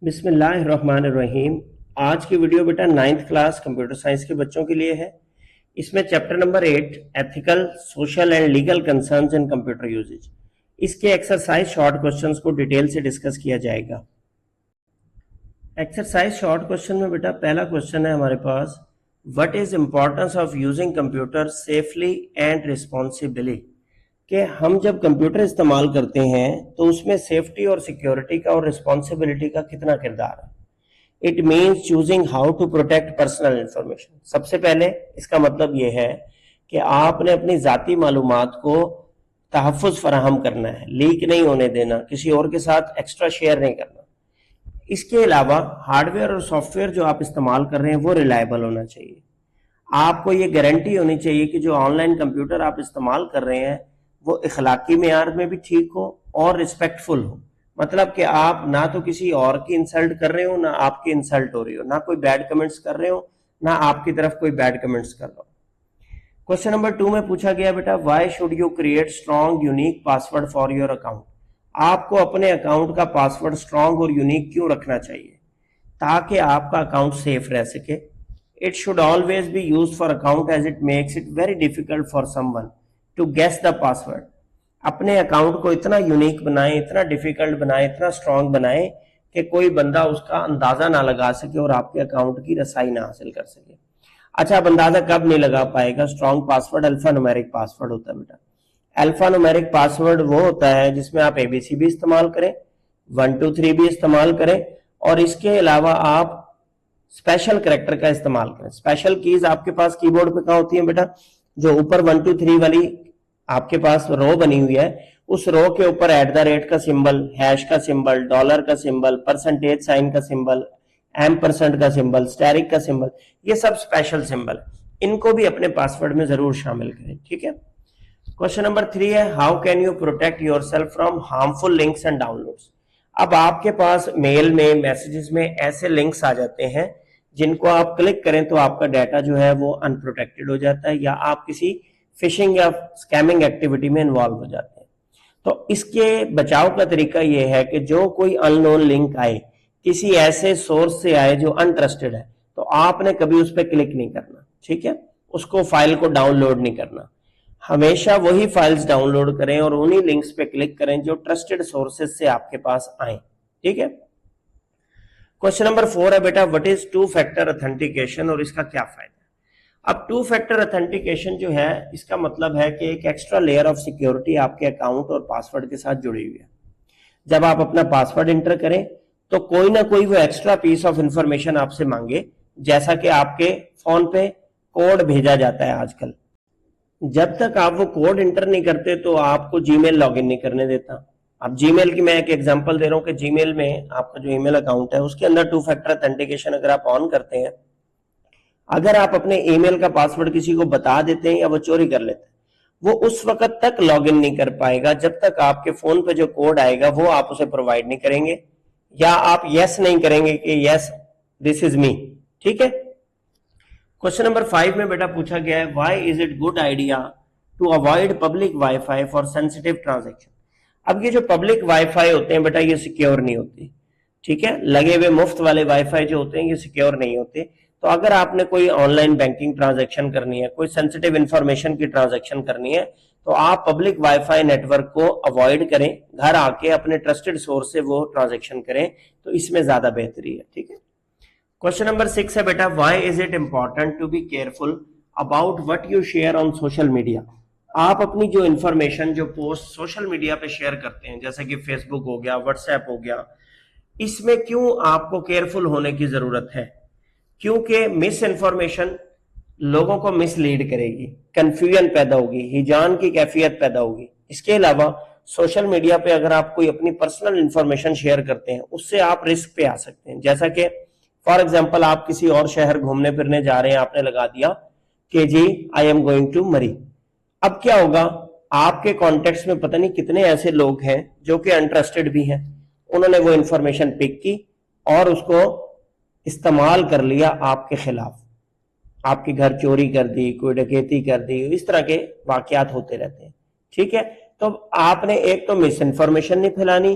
بسم اللہ الرحمن الرحیم۔ آج کی ویڈیو بیٹا 9th کلاس کمپیوٹر سائنس کے بچوں کے لیے ہے۔ اس میں chapter number 8 ethical social and legal concerns in computer usage, اس کے ایکسرسائز شارٹ کوسچنز کو ڈیٹیل سے ڈسکس کیا جائے گا۔ ایکسرسائز شارٹ کوسچن میں بیٹا پہلا کوسچن ہے ہمارے پاس، what is importance of using computer safely and responsibly, کہ ہم جب کمپیوٹر استعمال کرتے ہیں تو اس میں سیفٹی اور سیکیورٹی کا اور ریسپانسبلٹی کا کتنا کردار ہے۔ It means choosing how to protect personal information. سب سے پہلے اس کا مطلب یہ ہے کہ آپ نے اپنی ذاتی معلومات کو تحفظ فراہم کرنا ہے، لیک نہیں ہونے دینا، کسی اور کے ساتھ ایکسٹرا شیئر نہیں کرنا۔ اس کے علاوہ ہارڈ ویئر اور سافٹ ویئر جو آپ استعمال کر رہے ہیں وہ ریلائبل ہونا چاہیے۔ آپ کو یہ گارنٹی ہونی چاہیے کہ جو آن لائن کمپیوٹر آپ استعمال کر رہے ہیں وہ اخلاقی معیار میں بھی ٹھیک ہو اور رسپیکٹ فل ہو، مطلب کہ آپ نہ تو کسی اور کی انسلٹ کر رہے ہو، نہ آپ کی انسلٹ ہو رہی ہو، نہ کوئی بیڈ کمنٹس کر رہے ہو، نہ آپ کی طرف کوئی بیڈ کمنٹس کر رہا ہو۔ کوسچن نمبر 2 میں پوچھا گیا بیٹا، why should you create strong unique password for your account, آپ کو اپنے اکاؤنٹ کا پاسورڈ اسٹرانگ اور یونیک کیوں رکھنا چاہیے تاکہ آپ کا اکاؤنٹ سیف رہ سکے۔ It should always be used for account as it makes it very difficult for someone to guess the password۔ اپنے اکاؤنٹ کو اتنا یونیک بنائیں، اتنا ڈیفیکلٹ بنائیں، اتنا اسٹرانگ بنائیں کہ کوئی بندہ اس کا اندازہ نہ لگا سکے اور آپ کے اکاؤنٹ کی رسائی نہ حاصل کر سکے۔ اچھا، اب اندازہ کب نہیں لگا پائے گا؟ Strong password alphanumeric password ہوتا ہے بیٹا۔ الفا نومیرک پاسورڈ وہ ہوتا ہے جس میں آپ ABC بھی استعمال کریں، 1 2 3 بھی استعمال کریں، اور اس کے علاوہ آپ اسپیشل کریکٹر کا استعمال کریں۔ اسپیشل کیز آپ کے پاس کی بورڈ پہ کہاں ہوتی ہیں بیٹا؟ جو اوپر 1 2 3 والی آپ کے پاس رو بنی ہوئی ہے، اس رو کے اوپر @ کا سمبل، ہیش کا سمبل، ڈالر کا سمبل، پرسنٹیج سائن کا سمبل، %کا سمبل، اسٹیرک کا سمبل، یہ سب اسپیشل سمبل، ان کو بھی اپنے پاسورڈ میں ضرور شامل کریں، ٹھیک ہے۔ کوسچن نمبر 3 ہے، how can you protect yourself from harmful links and downloads. اب آپ کے پاس میل میں، میسیجز میں ایسے لنکس آ جاتے ہیں جن کو آپ کلک کریں تو آپ کا ڈیٹا جو ہے وہ ان پروٹیکٹڈ ہو جاتا ہے، یا آپ کسی فشنگ یا اسکیمنگ ایکٹیویٹی میں انوالو ہو جاتے ہیں۔ تو اس کے بچاؤ کا طریقہ یہ ہے کہ جو کوئی ان نون لنک آئے، کسی ایسے سورس سے آئے جو انٹرسٹڈ ہے، تو آپ نے کبھی اس پہ کلک نہیں کرنا، ٹھیک ہے۔ اس کو فائل کو ڈاؤن لوڈ نہیں کرنا، ہمیشہ وہی فائلز ڈاؤن لوڈ کریں اور انہی لنکس پہ کلک کریں جو ٹرسٹڈ سورسز سے آپ کے پاس آئیں، ٹھیک ہے۔ کوسچن نمبر 4 ہے بیٹا، وٹ از 2 فیکٹر اتھینٹیکیشن، اور اس کا کیا فائدہ ہے؟ اب 2 فیکٹر اتھینٹیکیشن جو ہے اس کا مطلب ہے کہ ایک ایکسٹرا لیئر آف سیکیورٹی آپ کے اکاؤنٹ اور پاسورڈ کے ساتھ جڑی ہوئی ہے۔ جب آپ اپنا پاسورڈ انٹر کریں تو کوئی نہ کوئی وہ ایکسٹرا پیس آف انفارمیشن آپ سے مانگے، جیسا کہ آپ کے فون پہ کوڈ بھیجا جاتا ہے آج کل۔ جب تک آپ وہ کوڈ انٹر نہیں کرتے تو آپ کو جی میل لاگ ان نہیں کرنے دیتا۔ اب جی میل کی میں ایک ایگزامپل دے رہا ہوں کہ جی میل میں آپ کا جو ای میل اکاؤنٹ ہے اس کے اندر 2 فیکٹر اتھینٹیکیشن اگر آپ آن کرتے ہیں، اگر آپ اپنے ای میل کا پاسورڈ کسی کو بتا دیتے ہیں یا وہ چوری کر لیتے ہیں، وہ اس وقت تک لاگ ان نہیں کر پائے گا جب تک آپ کے فون پہ جو کوڈ آئے گا وہ آپ اسے پرووائڈ نہیں کریں گے، یا آپ یس نہیں کریں گے کہ یس دس از می، ٹھیک ہے۔ کوسچن نمبر 5 میں بیٹا پوچھا گیا ہے، why is it good idea to avoid public wifi for sensitive transaction. اب یہ جو پبلک وائی فائی ہوتے ہیں بیٹا یہ سیکیور نہیں ہوتے، ٹھیک ہے۔ لگے ہوئے مفت والے وائی فائی جو ہوتے ہیں یہ سیکیور نہیں ہوتے۔ تو اگر آپ نے کوئی آن لائن بینکنگ ٹرانزیکشن کرنی ہے، کوئی سینسٹیو انفارمیشن کی ٹرانزیکشن کرنی ہے، تو آپ public wifi network کو اوائڈ کریں، گھر آ کے اپنے ٹرسٹڈ سورس سے وہ ٹرانزیکشن کریں، تو اس میں زیادہ بہتری ہے، ٹھیک ہے۔ کوسچن نمبر 6 ہے بیٹا، why is it important to be careful about what you share on social media. آپ اپنی جو انفارمیشن جو پوسٹ سوشل میڈیا پہ شیئر کرتے ہیں، جیسے کہ فیس بک ہو گیا، واٹس ایپ ہو گیا، اس میں کیوں آپ کو کیئرفل ہونے کی ضرورت ہے؟ کیونکہ مس انفارمیشن لوگوں کو مس لیڈ کرے گی، کنفیوژن پیدا ہوگی، ہیجان کی کیفیت پیدا ہوگی۔ اس کے علاوہ سوشل میڈیا پہ اگر آپ کوئی اپنی پرسنل انفارمیشن شیئر کرتے ہیں اس سے آپ رسک پہ آ سکتے ہیں، جیسا کہ فار ایگزامپل آپ کسی اور شہر گھومنے پھرنے جا رہے ہیں، آپ نے لگا دیا کہ جی آئی ایم گوئنگ ٹو مری۔ اب کیا ہوگا؟ آپ کے کانٹیکٹس میں پتہ نہیں کتنے ایسے لوگ ہیں جو کہ انٹرسٹڈ بھی ہیں، انہوں نے وہ انفارمیشن پک کی اور اس کو استعمال کر لیا آپ کے خلاف، آپ کے گھر چوری کر دی، کوئی ڈکیتی کر دی، اس طرح کے واقعات ہوتے رہتے ہیں، ٹھیک ہے۔ تو آپ نے ایک تو مس انفارمیشن نہیں پھیلانی،